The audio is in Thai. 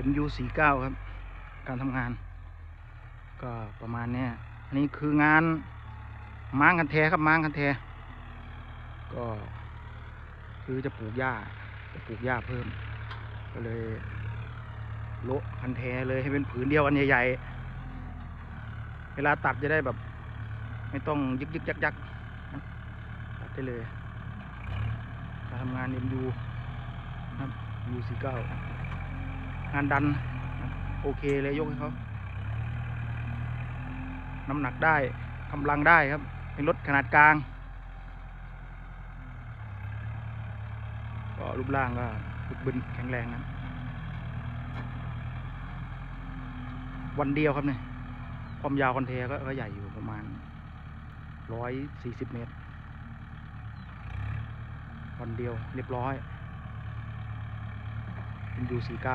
MU49 ครับการทำงานก็ประมาณนี้อันนี้คืองานม้างคันแทครับม้างคันแทก็คือจะปลูกหญ้าเพิ่มก็เลยโละคันแทเลยให้เป็นผืนเดียวอันใหญ่ๆเวลาตัดจะได้แบบไม่ต้องยึกยักตัดได้เลยการทำงาน MU ครับ MU49 งานดันโอเคเลยยกให้เขาน้ำหนักได้กำลังได้ครับเป็นรถขนาดกลางก็รูปร่างก็บึกบึนแข็งแรงนะวันเดียวครับเนี่ยความยาวคอนเทก็ใหญ่อยู่ประมาณ140 เมตรวันเดียวเรียบร้อยเป็น U49